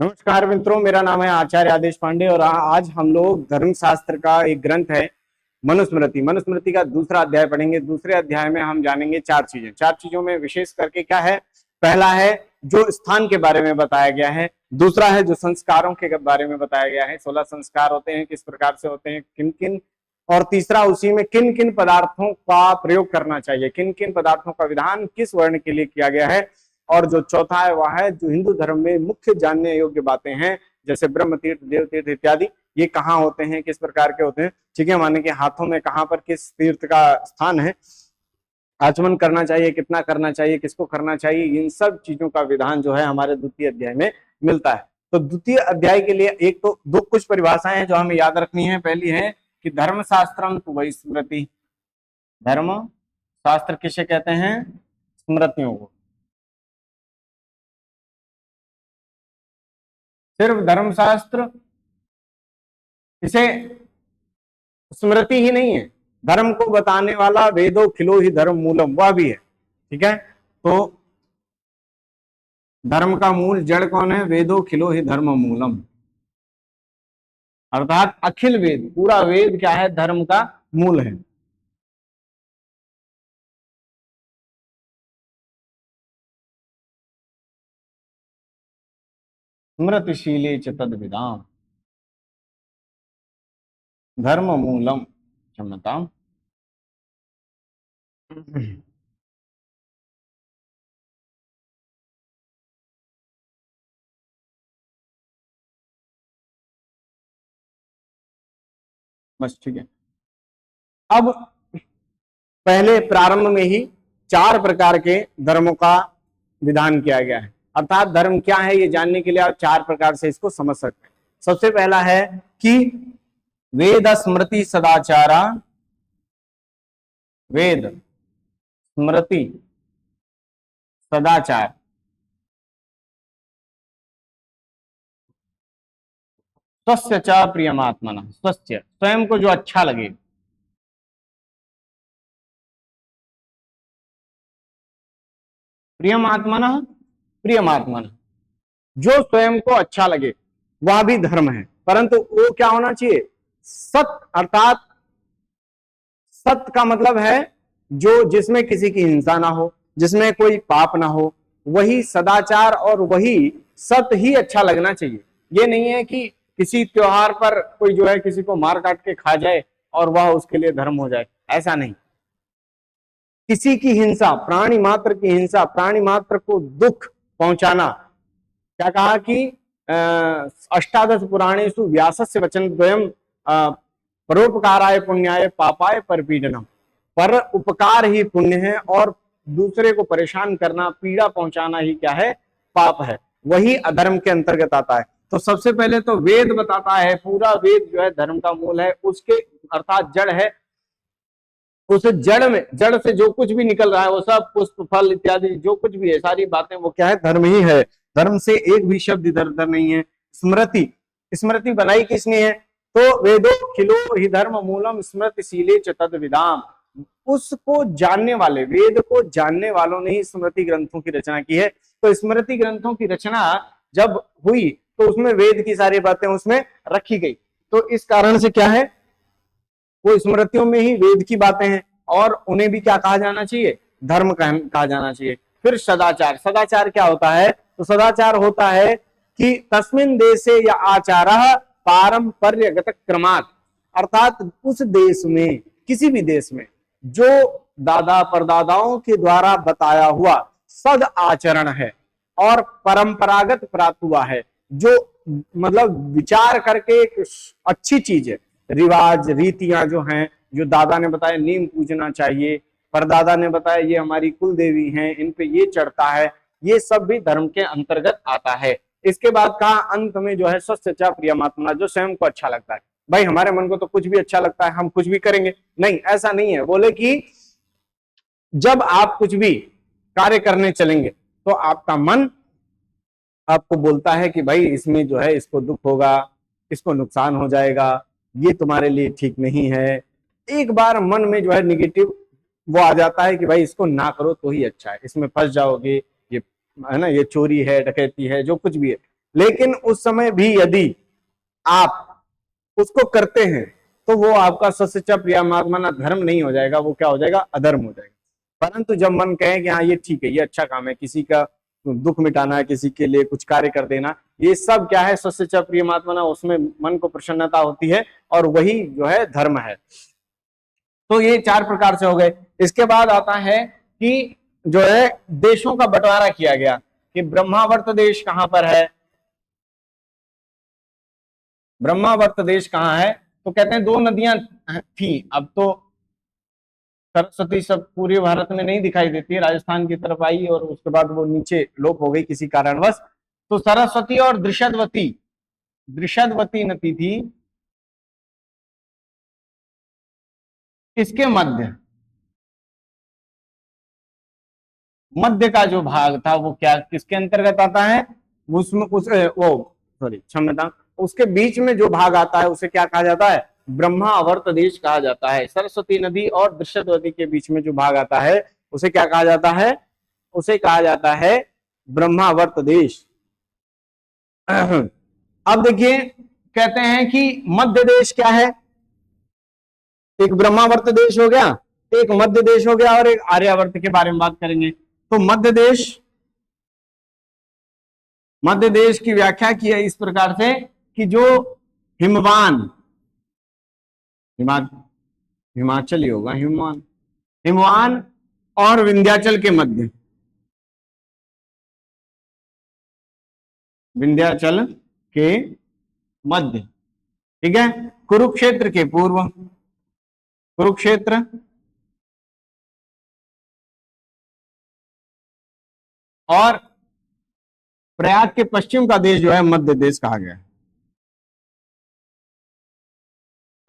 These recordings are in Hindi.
नमस्कार मित्रों, मेरा नाम है आचार्य आदेश पांडे और आज हम लोग धर्मशास्त्र का एक ग्रंथ है मनुस्मृति। मनुस्मृति का दूसरा अध्याय पढ़ेंगे। दूसरे अध्याय में हम जानेंगे चार चीजों में विशेष करके क्या है। पहला है जो स्थान के बारे में बताया गया है, दूसरा है जो संस्कारों के बारे में बताया गया है, 16 संस्कार होते हैं, किस प्रकार से होते हैं, किन किन, और तीसरा उसी में किन किन पदार्थों का प्रयोग करना चाहिए, किन किन पदार्थों का विधान किस वर्ण के लिए किया गया है, और जो चौथा है वह है जो हिंदू धर्म में मुख्य जानने योग्य बातें हैं, जैसे ब्रह्म तीर्थ, देव तीर्थ इत्यादि, ये कहाँ होते हैं, किस प्रकार के होते हैं, ठीक है, माने के हाथों में कहाँ पर किस तीर्थ का स्थान है, आचमन करना चाहिए, कितना करना चाहिए, किसको करना चाहिए, इन सब चीजों का विधान जो है हमारे द्वितीय अध्याय में मिलता है। तो द्वितीय अध्याय के लिए एक तो दो कुछ परिभाषाएं हैं जो हमें याद रखनी है। पहली है कि धर्मशास्त्रम तु वै स्मृति। धर्म शास्त्र किसे कहते हैं? स्मृतियों को। सिर्फ धर्मशास्त्र, इसे स्मृति ही नहीं है, धर्म को बताने वाला वेदो खिलो ही धर्म मूलम, वह भी है। ठीक है, तो धर्म का मूल जड़ कौन है? वेदो खिलो ही धर्म मूलम, अर्थात अखिल वेद, पूरा वेद क्या है? धर्म का मूल है। स्मृतिशीले च तद्विदाम धर्म मूलम क्षमताम। बस ठीक है। अब पहले प्रारंभ में ही 4 प्रकार के धर्मों का विधान किया गया है, अर्थात धर्म क्या है ये जानने के लिए आप 4 प्रकार से इसको समझ सकते हैं। सबसे पहला है कि वेद स्मृति सदाचारा, वेद स्मृति सदाचार, स्वस्य च प्रियमात्मना, स्वस्य स्वयं को जो अच्छा लगे, प्रियमात्मना, प्रियमात्मना जो स्वयं को अच्छा लगे वह भी धर्म है, परंतु वो क्या होना चाहिए? सत, अर्थात सत्य का मतलब है जो जिसमें किसी की हिंसा ना हो, जिसमें कोई पाप ना हो, वही सदाचार और वही सत्य ही अच्छा लगना चाहिए। ये नहीं है कि किसी त्योहार पर कोई जो है किसी को मार काट के खा जाए और वह उसके लिए धर्म हो जाए, ऐसा नहीं। किसी की हिंसा, प्राणी मात्र की हिंसा, प्राणी मात्र को दुख पहुंचाना, क्या कहा कि अष्टादश पुराणेषु व्यासस्य वचन द्वयम परोपकाराय पुण्याय पापाय परपीडनम, पर उपकार ही पुण्य है और दूसरे को परेशान करना, पीड़ा पहुंचाना ही क्या है? पाप है, वही अधर्म के अंतर्गत आता है। तो सबसे पहले तो वेद बताता है, पूरा वेद जो है धर्म का मूल है, उसके अर्थात जड़ है, उस जड़ में, जड़ से जो कुछ भी निकल रहा है वो सब पुष्प फल इत्यादि जो कुछ भी है, सारी बातें वो क्या है? धर्म ही है। धर्म से एक भी शब्द इधर उधर नहीं है। स्मृति, स्मृति बनाई किसने है? तो वेदो खिलो ही धर्म मूलम स्मृतिशीले च तद्विदाम, उसको जानने वाले, वेद को जानने वालों ने ही स्मृति ग्रंथों की रचना की है। तो स्मृति ग्रंथों की रचना जब हुई तो उसमें वेद की सारी बातें उसमें रखी गई, तो इस कारण से क्या है? वो स्मृतियों में ही वेद की बातें हैं और उन्हें भी क्या कहा जाना चाहिए? धर्म कहा जाना चाहिए। फिर सदाचार, सदाचार क्या होता है? तो सदाचार होता है कि तस्मिन देशे या आचारः पारंपर्यगत क्रमात्, अर्थात उस देश में, किसी भी देश में जो दादा परदादाओं के द्वारा बताया हुआ सद आचरण है और परंपरागत प्राप्त हुआ है, जो मतलब विचार करके एक अच्छी चीज है, रिवाज रीतियां जो हैं, जो दादा ने बताया नीम पूजना चाहिए, परदादा ने बताया ये हमारी कुल देवी हैं, इन पे ये चढ़ता है, ये सब भी धर्म के अंतर्गत आता है। इसके बाद कहा अंत में जो है स्वस्थ प्रियमात्मा, जो स्वयं को अच्छा लगता है। भाई हमारे मन को तो कुछ भी अच्छा लगता है, हम कुछ भी करेंगे, नहीं ऐसा नहीं है। बोले कि जब आप कुछ भी कार्य करने चलेंगे तो आपका मन आपको बोलता है कि भाई इसमें जो है इसको दुख होगा, इसको नुकसान हो जाएगा, ये तुम्हारे लिए ठीक नहीं है। एक बार मन में जो है निगेटिव वो आ जाता है कि भाई इसको ना करो तो ही अच्छा है, इसमें फंस जाओगे, ये है ना, ये चोरी है, डकैती है, जो कुछ भी है, लेकिन उस समय भी यदि आप उसको करते हैं तो वो आपका सच्चा प्रियमात्मा धर्म नहीं हो जाएगा, वो क्या हो जाएगा, अधर्म हो जाएगा। परंतु जब मन कहे कि हाँ ये ठीक है, ये अच्छा काम है, किसी का दुख मिटाना है, किसी के लिए कुछ कार्य कर देना, ये सब क्या है, सच्चा प्रियमात्मा, उसमें मन को प्रसन्नता होती है और वही जो है धर्म है। तो ये 4 प्रकार से हो गए। इसके बाद आता है कि जो है देशों का बंटवारा किया गया कि ब्रह्मावर्त देश कहां पर है, ब्रह्मावर्त देश कहां है, तो कहते हैं 2 नदियां थी, अब तो सरस्वती सब पूरे भारत में नहीं दिखाई देती है, राजस्थान की तरफ आई और उसके बाद वो नीचे लोप हो गई किसी कारणवश। तो सरस्वती और दृषदवती, दृषदवती नदी थी इसके मध्य, मध्य का जो भाग था वो क्या किसके अंतर्गत आता है, उसमें क्षमता, उसके बीच में जो भाग आता है उसे क्या कहा जाता है, ब्रह्मावर्त देश कहा जाता है। सरस्वती नदी और दृश्यवती के बीच में जो भाग आता है उसे क्या कहा जाता है, उसे कहा जाता है ब्रह्मावर्त देश। अब देखिए कहते हैं कि मध्य देश क्या है, एक ब्रह्मावर्त देश हो गया, एक मध्य देश हो गया और एक आर्यावर्त के बारे में बात करेंगे। तो मध्य देश की व्याख्या की है इस प्रकार से कि जो हिमवान, हिमाचल ही होगा, हिमवान और विंध्याचल के मध्य, विंध्याचल के मध्य, ठीक है, कुरुक्षेत्र के पूर्व, कुरुक्षेत्र और प्रयाग के पश्चिम का देश जो है मध्य देश कहा गया है।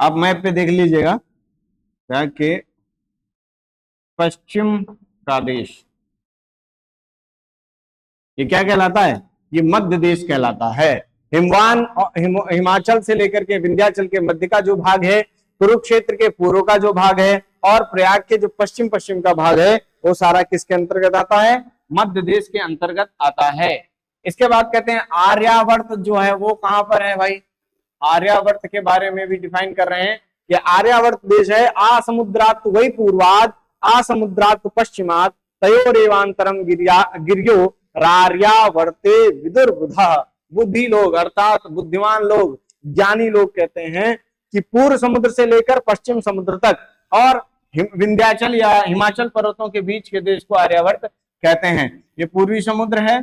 आप मैप पे देख लीजिएगा, प्रयाग के पश्चिम का देश ये क्या कहलाता है, ये मध्य देश कहलाता है। हिमवान हिमाचल से लेकर के विंध्याचल के मध्य का जो भाग है, कुरुक्षेत्र के पूर्व का जो भाग है और प्रयाग के जो पश्चिम पश्चिम का भाग है वो सारा किसके अंतर्गत आता है, मध्य देश के अंतर्गत आता है। इसके बाद कहते हैं आर्यावर्त जो है वो कहां पर है भाई, आर्यावर्त के बारे में भी डिफाइन कर रहे हैं कि आर्यावर्त देश है आसमुद्रात वही पूर्वाद आसमुद्रात पश्चिमात तयोरेवांतरम गिरियो रार्यावर्ते विदुर्बुधा। बुद्धि लोग अर्थात बुद्धिमान लोग, ज्ञानी लोग कहते हैं कि पूर्व समुद्र से लेकर पश्चिम समुद्र तक और विंध्याचल या हिमाचल पर्वतों के बीच के देश को आर्यावर्त कहते हैं। ये पूर्वी समुद्र है,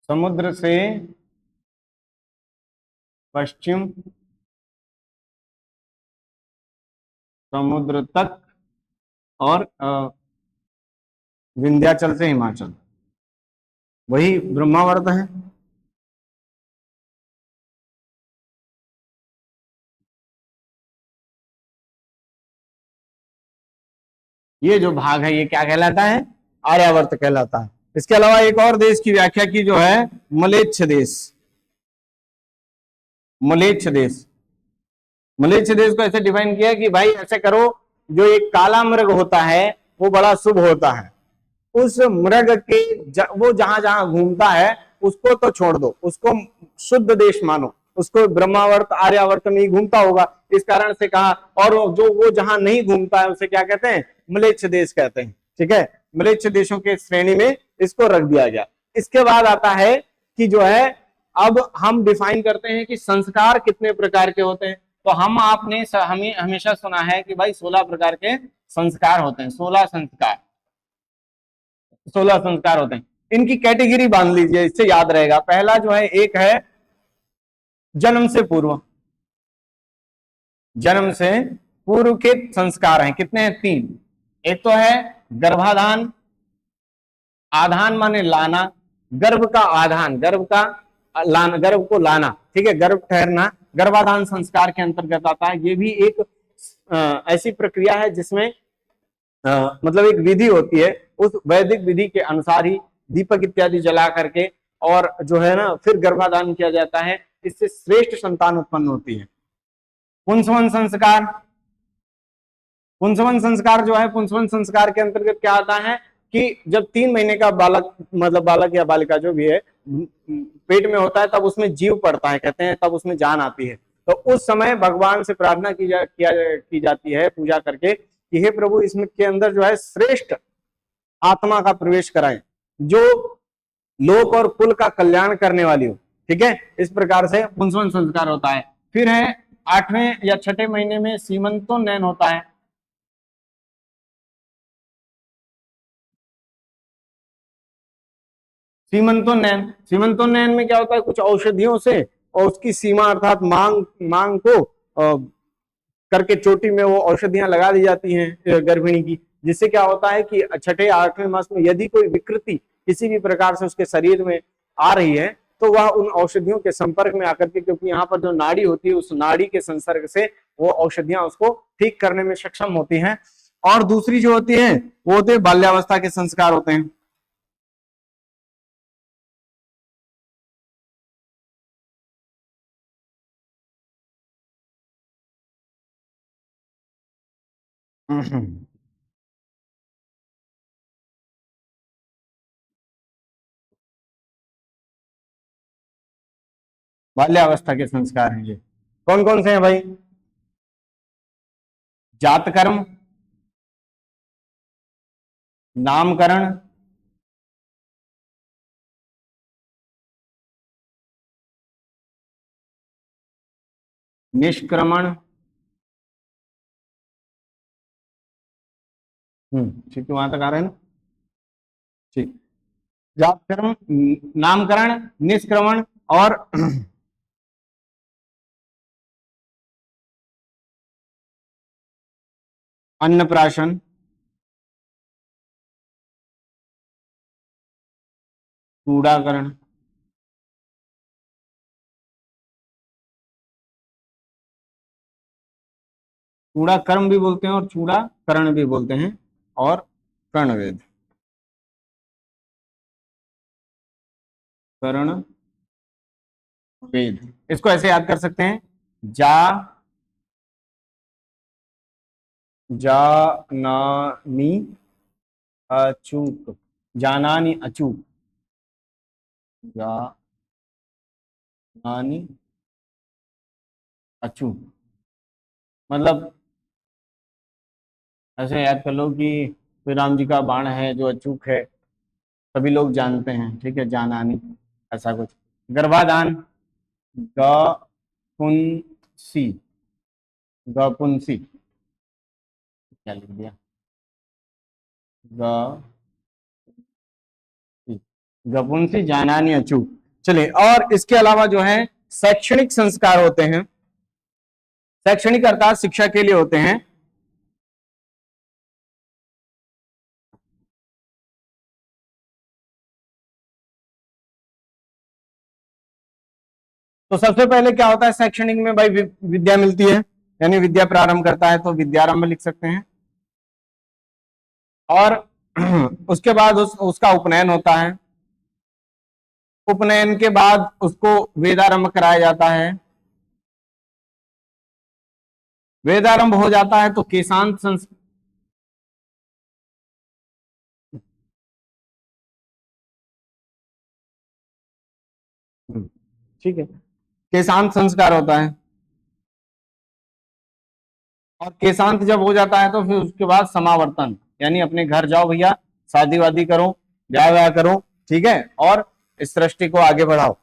समुद्र से पश्चिम समुद्र तक और विंध्याचल से हिमाचल, वही ब्रह्मावर्त है। ये जो भाग है ये क्या कहलाता है, आर्यावर्त कहलाता है। इसके अलावा एक और देश की व्याख्या की जो है मलेच्छ देश, मलेच्छ देश, मलेच्छ देश को ऐसे डिफाइन किया कि भाई ऐसे करो, जो एक काला मृग होता है वो बड़ा शुभ होता है, उस मृग के वो जहां जहां घूमता है उसको तो छोड़ दो, उसको शुद्ध देश मानो, उसको ब्रह्मावर्त आर्यावर्त में ही घूमता होगा, इस कारण से कहा। और जो वो जहां नहीं घूमता है उसे क्या कहते हैं, मलेच्छ देश कहते हैं, ठीक है, मलेच्छ देशों के श्रेणी में इसको रख दिया गया। इसके बाद आता है कि जो है अब हम डिफाइन करते हैं कि संस्कार कितने प्रकार के होते हैं। तो हम आपने हमें हमेशा सुना है कि भाई 16 प्रकार के संस्कार होते हैं, 16 संस्कार, 16 संस्कार होते हैं। इनकी कैटेगरी बांध लीजिए, इससे याद रहेगा। पहला जो है एक है जन्म से पूर्व, जन्म से पूर्व के संस्कार हैं, कितने हैं, 3। एक तो है गर्भाधान, आधान माने लाना, गर्भ का आधान, गर्भ का लाना, गर्भ को लाना, ठीक है, गर्भ ठहरना, गर्भाधान संस्कार के अंतर्गत आता है। ये भी एक ऐसी प्रक्रिया है जिसमें मतलब एक विधि होती है, उस वैदिक विधि के अनुसार ही दीपक इत्यादि जला करके और जो है ना फिर गर्भाधान किया जाता है, इससे श्रेष्ठ संतान उत्पन्न होती है। पुंसवन संस्कार, पुंसवन संस्कार जो है, पुंसवन संस्कार के अंतर्गत क्या आता है, कि जब 3 महीने का बालक मतलब बालक या बालिका जो भी है पेट में होता है तब उसमें जीव पड़ता है, कहते हैं तब उसमें जान आती है। तो उस समय भगवान से प्रार्थना की जाती है पूजा करके कि हे प्रभु इसमें के अंदर जो है श्रेष्ठ आत्मा का प्रवेश कराएं जो लोक और कुल का कल्याण करने वाली हो। ठीक है, इस प्रकार से पुंसवन संस्कार होता है। फिर है 8वें या 6ठे महीने में सीमंतोन्नयन होता है। सीमंतोन्नयन में क्या होता है, कुछ औषधियों से और उसकी सीमा अर्थात मांग को करके चोटी में वो औषधियां लगा दी जाती हैं गर्भिणी की, जिससे क्या होता है कि 6ठे-8वें मास में यदि कोई विकृति किसी भी प्रकार से उसके शरीर में आ रही है तो वह उन औषधियों के संपर्क में आकर के, क्योंकि यहाँ पर जो नाड़ी होती है उस नाड़ी के संसर्ग से वो औषधियां उसको ठीक करने में सक्षम होती हैं। और दूसरी जो होती है वो होते हैं बाल्यावस्था के संस्कार होते हैं। बाल्यावस्था के संस्कार हैं ये कौन कौन से हैं भाई? जातकर्म, नामकरण, निष्क्रमण, ठीक है, वहां तक आ रहे हैं ना? ठीक। जातकर्म, नामकरण, निष्क्रमण और अन्नप्राशन, चूड़ाकरण, चूड़ा कर्म भी बोलते हैं और चूड़ा करण भी बोलते हैं, और कर्णवेद, कर्ण वेद। इसको ऐसे याद कर सकते हैं, जा जानानी अचूक, जानानी अचूक, जानानी अचूक, मतलब ऐसे याद कर लो कि श्री राम जी का बाण है जो अचूक है, सभी लोग जानते हैं। ठीक है, जानानी, ऐसा कुछ। गर्भाधान, गपुंसी, गपुंसी, क्या लिख दिया, गपुंसी, जानानी अचूक। चलिए, और इसके अलावा जो है शैक्षणिक संस्कार होते हैं। शैक्षणिक अर्थात शिक्षा के लिए होते हैं। तो सबसे पहले क्या होता है शैक्षणिक में भाई, विद्या मिलती है, यानी विद्या प्रारंभ करता है तो विद्यारंभ लिख सकते हैं। और उसके बाद उसका उपनयन होता है। उपनयन के बाद उसको वेदारंभ कराया जाता है। वेदारंभ हो जाता है तो केशांत ठीक है, केशांत संस्कार होता है। और केशांत जब हो जाता है तो फिर उसके बाद समावर्तन, यानी अपने घर जाओ भैया, शादी वादी करो, ब्याह व्याह करो, ठीक है, और इस सृष्टि को आगे बढ़ाओ।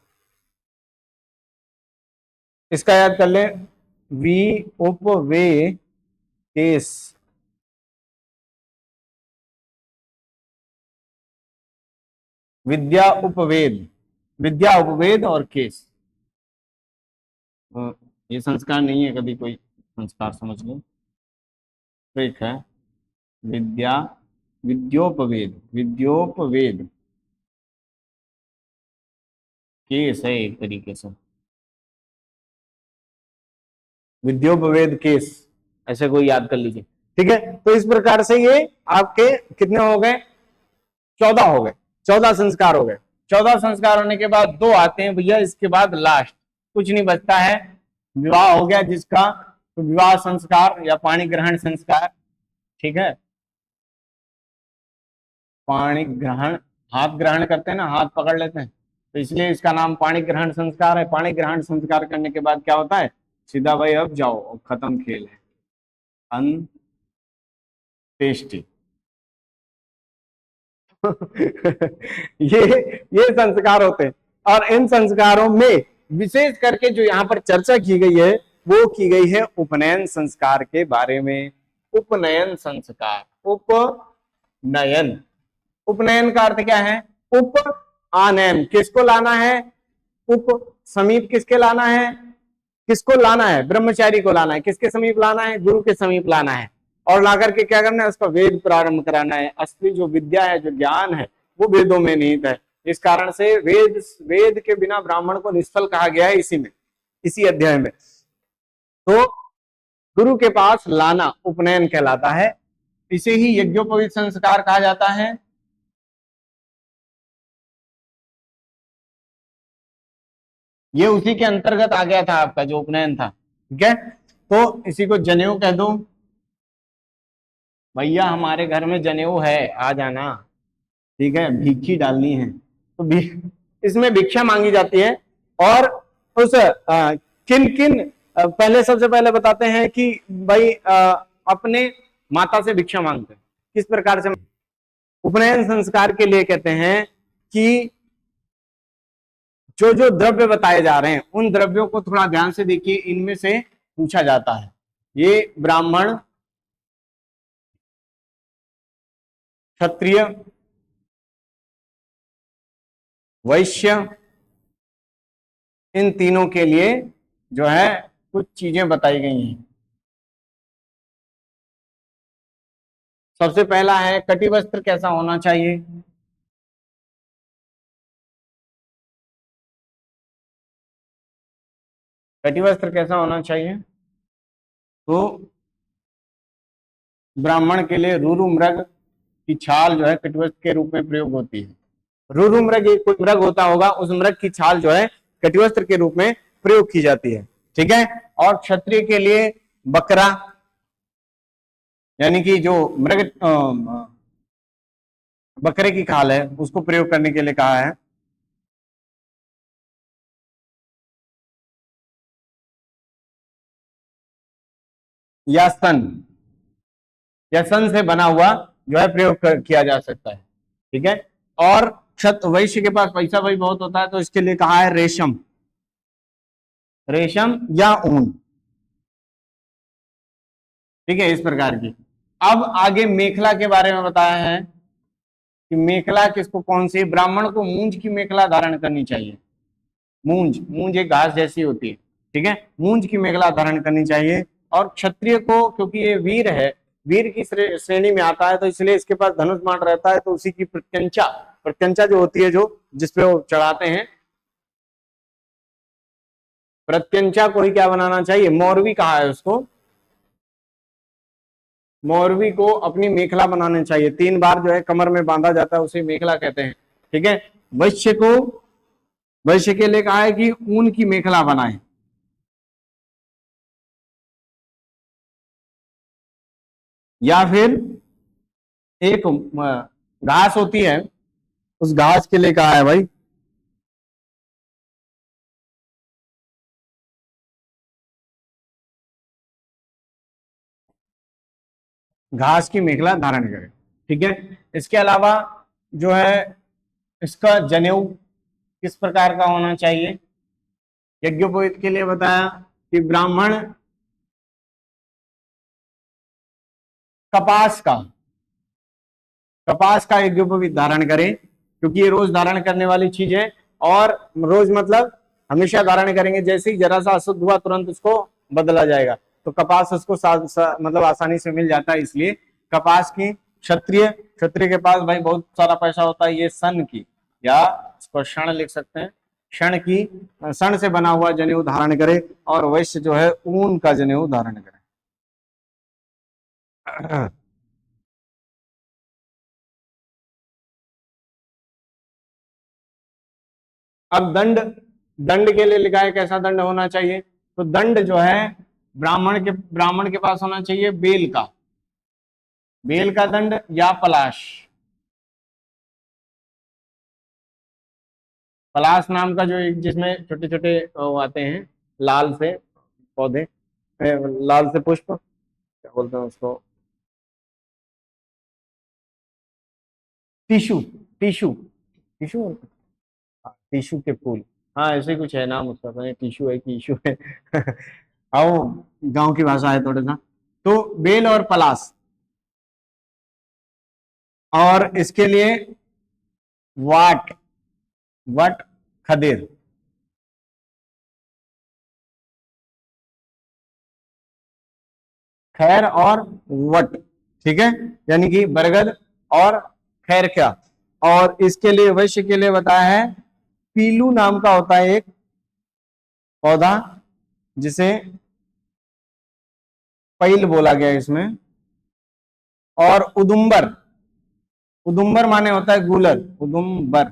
इसका याद कर ले, वी उप वे केस, विद्या उपवेद, विद्या उपवेद और केस। ये संस्कार नहीं है, कभी कोई संस्कार समझ लो। ठीक है, विद्या, विद्योपवेद, विद्योपवेद केस है एक तरीके से, विद्योपवेद केस, ऐसे कोई याद कर लीजिए। ठीक है, तो इस प्रकार से ये आपके कितने हो गए, 14 हो गए, 14 संस्कार हो गए। 14 संस्कार होने के बाद दो आते हैं भैया, इसके बाद लास्ट कुछ नहीं बचता है, विवाह हो गया जिसका, तो विवाह संस्कार या पाणी ग्रहण संस्कार। ठीक है, पाणी ग्रहण, हाथ ग्रहण करते हैं ना, हाथ पकड़ लेते हैं, तो इसलिए इसका नाम पाणी ग्रहण संस्कार है। पाणी ग्रहण संस्कार करने के बाद क्या होता है, सीधा भाई अब जाओ, अब खत्म खेल है, अंत्येष्टि। ये संस्कार होते हैं, और इन संस्कारों में विशेष करके जो यहाँ पर चर्चा की गई है वो की गई है उपनयन संस्कार के बारे में। उपनयन संस्कार, उपनयन, उपनयन का अर्थ क्या है, उप आनयन, किसको लाना है, उप समीप किसके लाना है, किसको लाना है, ब्रह्मचारी को लाना है, किसके समीप लाना है, गुरु के समीप लाना है, और लाकर के क्या करना है, उसका वेद प्रारंभ कराना है। असली जो विद्या है, जो ज्ञान है, वो वेदों में निहित है। इस कारण से वेद के बिना ब्राह्मण को निष्फल कहा गया है, इसी अध्याय में। तो गुरु के पास लाना उपनयन कहलाता है, इसे ही यज्ञोपवीत संस्कार कहा जाता है। ये उसी के अंतर्गत आ गया था आपका जो उपनयन था, ठीक है। तो इसी को जनेऊ कह दो, भैया हमारे घर में जनेऊ है, आ जाना, ठीक है, भिक्षी डालनी है, तो इसमें भिक्षा मांगी जाती है। और उस किन किन पहले सबसे पहले बताते हैं कि भाई अपने माता से भिक्षा मांगते हैं, किस प्रकार से। उपनयन संस्कार के लिए कहते हैं कि जो जो द्रव्य बताए जा रहे हैं उन द्रव्यों को थोड़ा ध्यान से देखिए, इनमें से पूछा जाता है। ये ब्राह्मण, क्षत्रिय, वैश्य, इन तीनों के लिए जो है कुछ चीजें बताई गई हैं। सबसे पहला है कटिवस्त्र कैसा होना चाहिए, कटिवस्त्र कैसा होना चाहिए, तो ब्राह्मण के लिए रुरु मृग की छाल जो है कटिवस्त्र के रूप में प्रयोग होती है। रुरु मृग, एक कोई मृग होता होगा, उस मृग की छाल जो है कटिवस्त्र के रूप में प्रयोग की जाती है, ठीक है। और क्षत्रिय के लिए बकरा, यानी कि जो मृग बकरे की खाल है उसको प्रयोग करने के लिए कहा है। या सन, या सन से बना हुआ जो है प्रयोग किया जा सकता है, ठीक है। और क्षत्र वैश्य के पास पैसा भाई बहुत होता है, तो इसके लिए कहा है रेशम, रेशम या ऊन, ठीक है, इस प्रकार की। अब आगे मेखला के बारे में बताया है कि मेखला किसको, कौन सी, ब्राह्मण को मूंज की मेखला धारण करनी चाहिए। मूंज, मूंज एक घास जैसी होती है, ठीक है, मूंज की मेखला धारण करनी चाहिए। और क्षत्रिय को, क्योंकि ये वीर है, वीर की श्रेणी में आता है, तो इसलिए इसके पास धनुष बाण रहता है, तो उसी की प्रत्यंचा, प्रत्यंचा जो होती है, जो जिसपे वो चढ़ाते हैं, प्रत्यंचा को ही क्या बनाना चाहिए, मौरवी कहा है उसको, मौरवी को अपनी मेखला बनानी चाहिए। 3 बार जो है कमर में बांधा जाता है, उसे मेखला कहते हैं, ठीक है। वैश्य को, वैश्य के लिए कहा है कि ऊन की मेखला बनाए, या फिर एक घास होती है, उस घास के लिए कहा है भाई घास की मेखला धारण करें, ठीक है। इसके अलावा जो है इसका जनेऊ किस प्रकार का होना चाहिए, यज्ञोपवीत के लिए बताया कि ब्राह्मण कपास का, कपास का यज्ञोपवीत धारण करे, क्योंकि ये रोज धारण करने वाली चीज है। और रोज मतलब हमेशा धारण करेंगे, जैसे ही जरा सा अशुद्ध हुआ तुरंत उसको बदला जाएगा, तो कपास उसको मतलब आसानी से मिल जाता है, इसलिए कपास की। क्षत्रिय, क्षत्रिय के पास भाई बहुत सारा पैसा होता है, ये सन की, या इसको क्षण लिख सकते हैं, क्षण की, क्षण से बना हुआ जनेऊ धारण करे। और वैश्य जो है ऊन का जनेऊ धारण करे। अब दंड, दंड के लिए लिखा है कैसा दंड होना चाहिए, तो दंड जो है ब्राह्मण के पास होना चाहिए बेल का, बेल का दंड या पलाश, पलाश नाम का जो एक जिसमें छोटे छोटे वो आते हैं लाल से पौधे, लाल से पुष्प, क्या बोलते हैं उसको, टिशू, टिशू, टिशू, टिशू के फूल, हाँ ऐसे ही कुछ है नाम उसका, पता नहीं टिशू है कि इशू है। आओ, गांव की भाषा है थोड़ा सा। तो बेल और पलाश, और इसके लिए वाट, वट, खदेर, खैर और वट, ठीक है, यानी कि बरगद और खैर क्या। और इसके लिए वैश्य के लिए बताया है, पीलू नाम का होता है एक पौधा, जिसे पैल बोला गया है इसमें, और उदुम्बर, उदुम्बर माने होता है गूलर, उदुम्बर,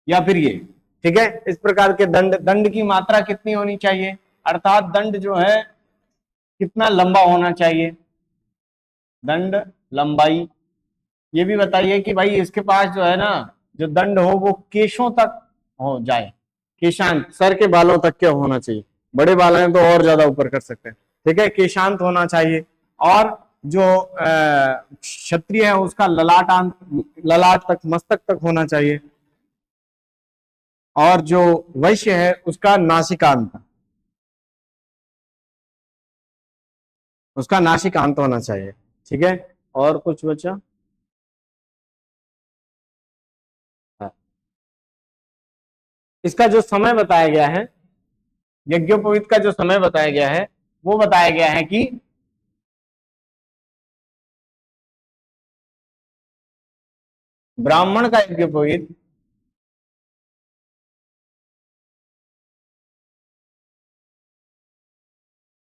या फिर ये, ठीक है। इस प्रकार के दंड, दंड की मात्रा कितनी होनी चाहिए, अर्थात दंड जो है कितना लंबा होना चाहिए, दंड लंबाई, ये भी बताइए कि भाई इसके पास जो है ना, जो दंड हो वो केशों तक हो जाए, केशांत, सर के बालों तक क्या होना चाहिए, बड़े बाल हैं तो और ज्यादा ऊपर कर सकते हैं, ठीक है, केशांत होना चाहिए। और जो क्षत्रिय है उसका ललाटांत, ललाट तक, मस्तक तक होना चाहिए। और जो वैश्य है उसका नासिकांत, उसका नासिकांत होना चाहिए, ठीक है। और कुछ बचा, हाँ। इसका जो समय बताया गया है, यज्ञोपवीत का जो समय बताया गया है, वो बताया गया है कि ब्राह्मण का यज्ञोपवीत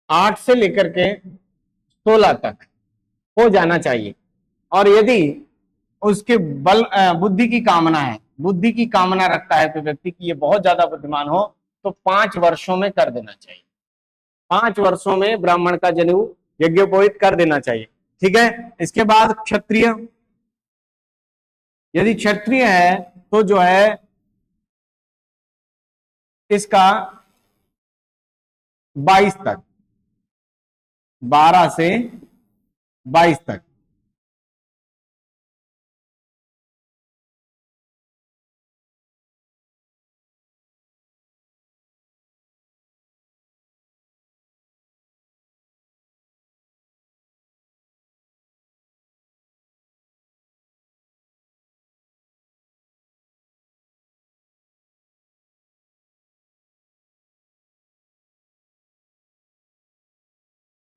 8 से लेकर के 16 तक हो जाना चाहिए। और यदि उसके बल बुद्धि की कामना है, बुद्धि की कामना रखता है तो व्यक्ति की ये बहुत ज्यादा बुद्धिमान हो, तो 5 वर्षों में कर देना चाहिए, 5 वर्षों में ब्राह्मण का जनेऊ यज्ञोपवीत कर देना चाहिए, ठीक है। इसके बाद क्षत्रिय, यदि क्षत्रिय है तो जो है इसका 22 तक, 12 से 22 तक,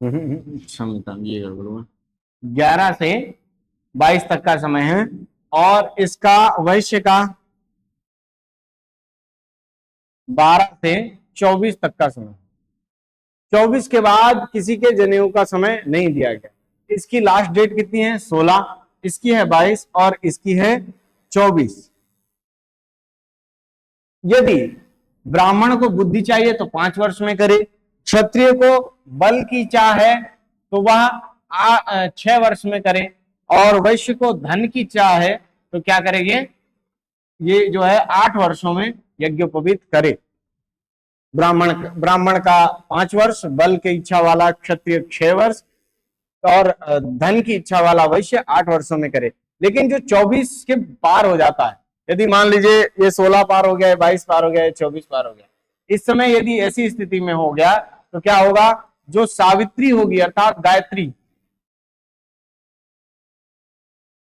क्षमता ये गड़बड़ हुआ, 11 से 22 तक का समय है। और इसका वैश्य का 12 से 24 तक का समय, 24 के बाद किसी के जनेऊ का समय नहीं दिया गया। इसकी लास्ट डेट कितनी है, 16, इसकी है 22 और इसकी है 24। यदि ब्राह्मण को बुद्धि चाहिए तो 5 वर्ष में करे, क्षत्रिय को बल की चाह है तो वह 6 वर्ष में करे, और वैश्य को धन की चाह है तो क्या करेंगे, ये जो है 8 वर्षों में यज्ञोपवीत करे। ब्राह्मण ब्राह्मण का 5 वर्ष, बल की इच्छा वाला क्षत्रिय 6 वर्ष, और धन की इच्छा वाला वैश्य 8 वर्षों में करे। लेकिन जो 24 के पार हो जाता है, यदि मान लीजिए ये 16 पार हो गया, 22 पार हो गया, 24 पार हो गया, इस समय यदि ऐसी स्थिति में हो गया तो क्या होगा, जो सावित्री होगी अर्थात गायत्री,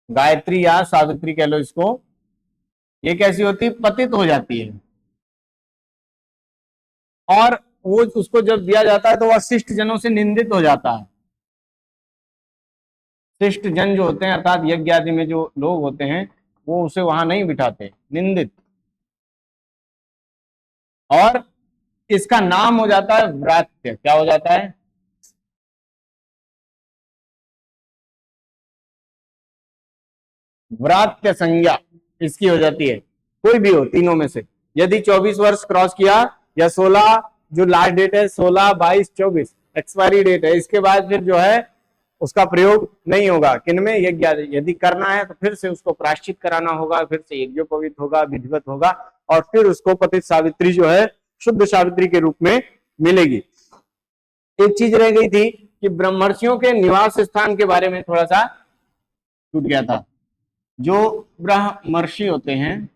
गायत्री या सावित्री कह लो इसको, ये कैसी होती है, पतित हो जाती है। और वो उसको जब दिया जाता है तो वह शिष्ट जनों से निंदित हो जाता है। शिष्ट जन जो होते हैं अर्थात यज्ञ आदि में जो लोग होते हैं वो उसे वहां नहीं बिठाते, निंदित। और इसका नाम हो जाता है व्रात्य, क्या हो जाता है, व्रात्य संज्ञा इसकी हो जाती है, कोई भी हो तीनों में से। यदि 24 वर्ष क्रॉस किया, या 16 जो लास्ट डेट है, 16, 22, 24 एक्सपायरी डेट है, इसके बाद फिर जो है उसका प्रयोग नहीं होगा किनमें, यज्ञ। यदि करना है तो फिर से उसको प्रायश्चित कराना होगा, फिर से यज्ञोपवीत होगा, विधिवत होगा, और फिर उसको पतित सावित्री जो है शुद्ध सावित्री के रूप में मिलेगी। एक चीज रह गई थी कि ब्रह्मर्षियों के निवास स्थान के बारे में थोड़ा सा छूट गया था। जो ब्रह्मर्षि होते हैं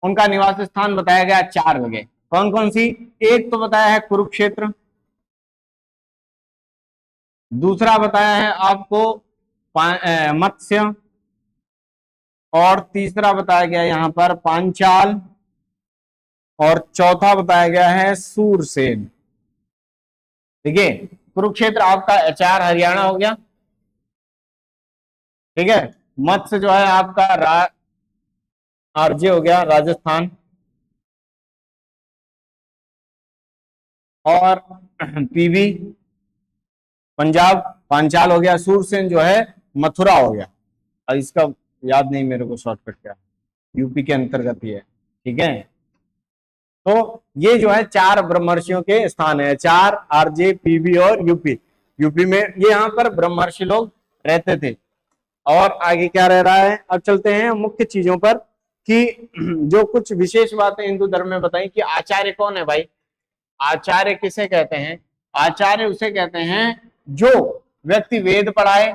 उनका निवास स्थान बताया गया 4 जगह। कौन कौन सी? एक तो बताया है कुरुक्षेत्र, दूसरा बताया है आपको मत्स्य, और तीसरा बताया गया यहां पर पांचाल, और चौथा बताया गया है सूरसेन। ठीक है, कुरुक्षेत्र आपका HR हरियाणा हो गया। ठीक है, मत्स्य जो है आपका RJ हो गया राजस्थान, और PB पंजाब, पांचाल हो गया, सूरसेन जो है मथुरा हो गया। और इसका याद नहीं मेरे को शॉर्टकट क्या, यूपी के अंतर्गत ही है। ठीक है, तो ये जो है 4 ब्रह्मर्षियों के स्थान है, 4 RJ, PB और यूपी। यूपी में ये यहाँ पर ब्रह्मर्षि लोग रहते थे। और आगे क्या रह रहा है, अब चलते हैं मुख्य चीजों पर कि जो कुछ विशेष बातें हिंदू धर्म में बताई कि आचार्य कौन है भाई। आचार्य किसे कहते हैं? आचार्य उसे कहते हैं जो व्यक्ति वेद पढ़ाए,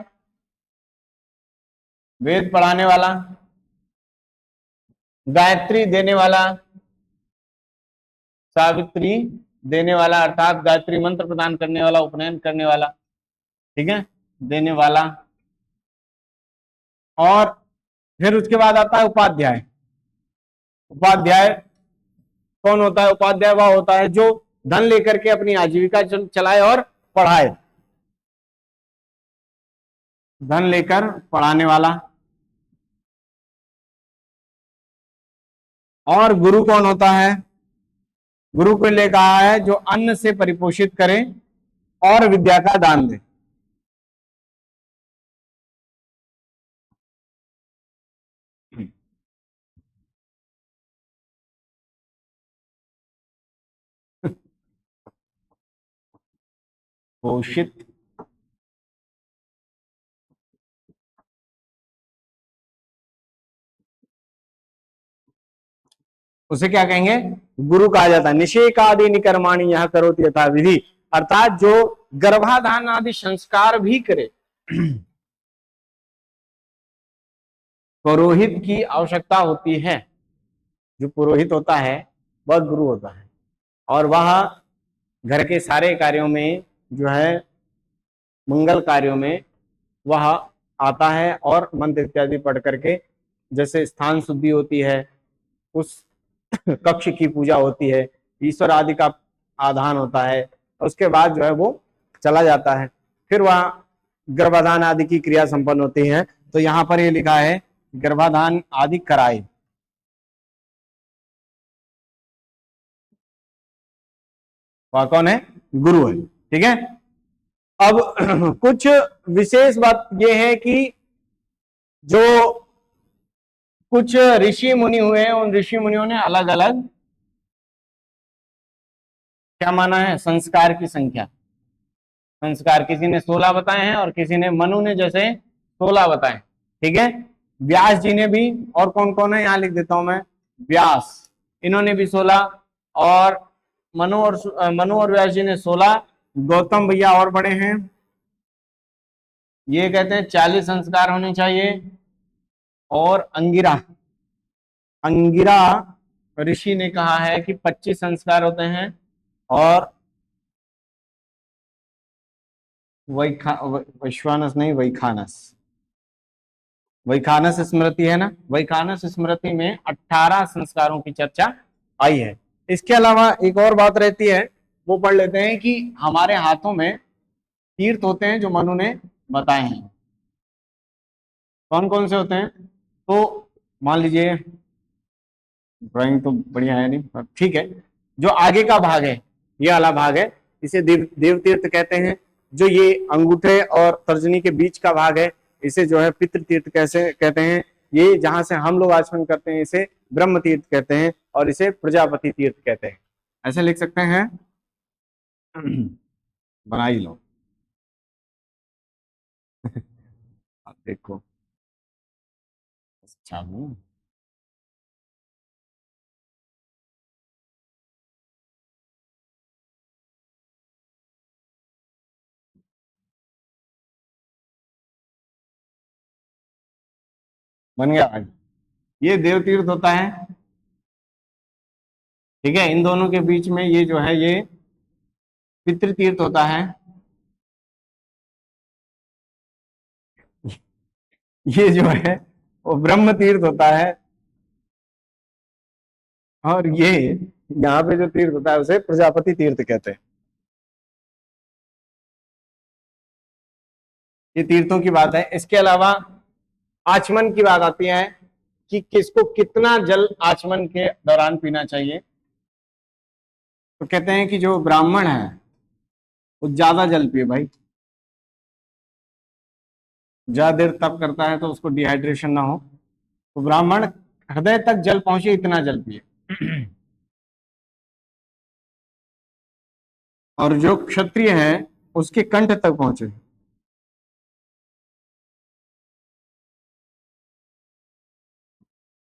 वेद पढ़ाने वाला, गायत्री देने वाला, सावित्री देने वाला अर्थात गायत्री मंत्र प्रदान करने वाला, उपनयन करने वाला, ठीक है, देने वाला। और फिर उसके बाद आता है उपाध्याय। उपाध्याय कौन होता है? उपाध्याय वह होता है जो धन लेकर के अपनी आजीविका चलाए और पढ़ाए, धन लेकर पढ़ाने वाला। और गुरु कौन होता है? गुरु को ले कहा है जो अन्न से परिपोषित करे और विद्या का दान दे। पोषित, उसे क्या कहेंगे? गुरु कहा जाता है। निषेक आदि निकर्माणी यह करो यथा विधि, अर्थात जो गर्भाधान आदि संस्कार भी करे। पुरोहित की आवश्यकता होती है। जो पुरोहित होता है वह गुरु होता है, और वह घर के सारे कार्यों में जो है मंगल कार्यों में वह आता है और मंत्र इत्यादि पढ़ करके, जैसे स्थान शुद्धि होती है, उस कक्ष की पूजा होती है, ईश्वर आदि का आधान होता है, उसके बाद जो है वो चला जाता है। फिर वह गर्भाधान आदि की क्रिया संपन्न होती है। तो यहाँ पर ये लिखा है गर्भाधान आदि कराए, वह कौन है? गुरु है। ठीक है, अब कुछ विशेष बात यह है कि जो कुछ ऋषि मुनि हुए हैं उन ऋषि मुनियों ने अलग अलग क्या माना है? संस्कार की संख्या। संस्कार किसी ने 16 बताए हैं और किसी ने, मनु ने जैसे 16 बताए। ठीक है, व्यास जी ने भी, और कौन कौन है यहां लिख देता हूं मैं, व्यास, इन्होंने भी 16, और मनु और व्यास जी ने 16। गौतम भैया और बड़े हैं, ये कहते हैं 40 संस्कार होने चाहिए। और अंगिरा, अंगिरा ऋषि ने कहा है कि 25 संस्कार होते हैं। और वैश्वानस नहीं, वैखानस, वैखानस स्मृति है ना, वैखानस स्मृति में 18 संस्कारों की चर्चा आई है। इसके अलावा एक और बात रहती है, वो पढ़ लेते हैं कि हमारे हाथों में तीर्थ होते हैं जो मनु ने बताए हैं। कौन कौन से होते हैं? तो मान लीजिए, ड्राइंग तो बढ़िया है नहीं पर ठीक है, जो आगे का भाग है, ये वाला भाग है, इसे देव तीर्थ कहते हैं। जो ये अंगूठे और तर्जनी के बीच का भाग है, इसे जो है पितृ तीर्थ कैसे कहते हैं। ये जहां से हम लोग आचमन करते हैं इसे ब्रह्म तीर्थ कहते हैं, और इसे प्रजापति तीर्थ कहते हैं। ऐसे लिख सकते हैं। बना ही लो। आप देखो, अच्छा बन गया भाई। ये देव तीर्थ होता है, ठीक है। इन दोनों के बीच में ये जो है ये पितृ तीर्थ होता है। ये जो है वो ब्रह्म तीर्थ होता है। और ये यहाँ पे जो तीर्थ होता है उसे प्रजापति तीर्थ कहते हैं। ये तीर्थों की बात है। इसके अलावा आचमन की बात आती है कि किसको कितना जल आचमन के दौरान पीना चाहिए। तो कहते हैं कि जो ब्राह्मण है वो ज्यादा जल पिए भाई। ज्यादा देर तप करता है तो उसको डिहाइड्रेशन ना हो, तो ब्राह्मण हृदय तक जल पहुंचे इतना जल पिए। और जो क्षत्रिय है उसके कंठ तक पहुंचे।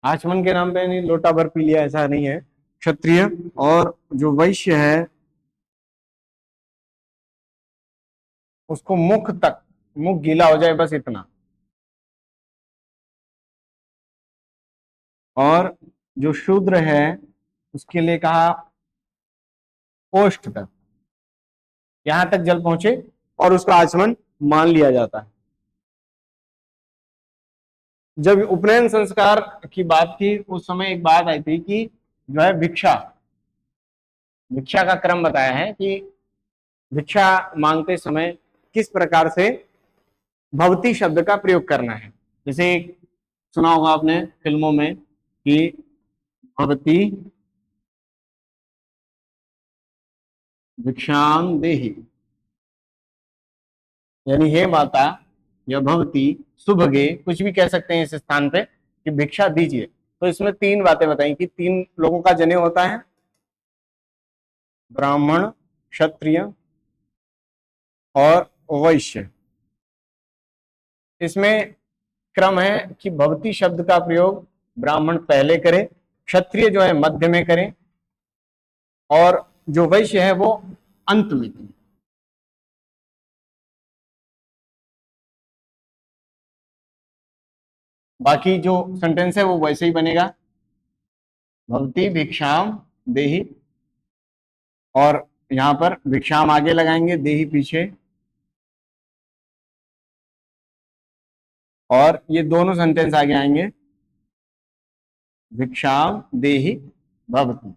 आचमन के नाम पे नहीं लोटा भर पी लिया ऐसा नहीं है। क्षत्रिय और जो वैश्य है उसको मुख तक, मुख गीला हो जाए बस इतना। और जो शूद्र है उसके लिए कहा ओष्ठ तक, यहां तक जल पहुंचे और उसका आचमन मान लिया जाता है। जब उपनयन संस्कार की बात थी उस समय एक बात आई थी कि जो है भिक्षा, भिक्षा का क्रम बताया है कि भिक्षा मांगते समय किस प्रकार से भवती शब्द का प्रयोग करना है। जैसे सुना होगा आपने फिल्मों में कि भवती भिक्षाम देहि, यानी हे माता या भवती सुभगे, कुछ भी कह सकते हैं इस स्थान पे कि भिक्षा दीजिए। तो इसमें तीन बातें बताई कि तीन लोगों का जनेऊ होता है, ब्राह्मण, क्षत्रिय और वैश्य। इसमें क्रम है कि भवती शब्द का प्रयोग ब्राह्मण पहले करे, क्षत्रिय जो है मध्य में करे और जो वैश्य है वो अंत में करे। बाकी जो सेंटेंस है वो वैसे ही बनेगा, भवती भिक्षाम देहि, और यहां पर भिक्षाम आगे लगाएंगे, देहि पीछे, और ये दोनों सेंटेंस आगे आएंगे, भिक्षाम देहि भवती।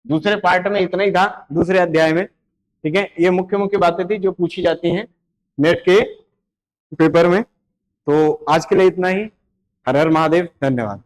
दूसरे पार्ट में इतना ही था, दूसरे अध्याय में, ठीक है। ये मुख्य मुख्य बातें थी जो पूछी जाती हैं नेट के पेपर में। तो आज के लिए इतना ही। हर हर महादेव, धन्यवाद।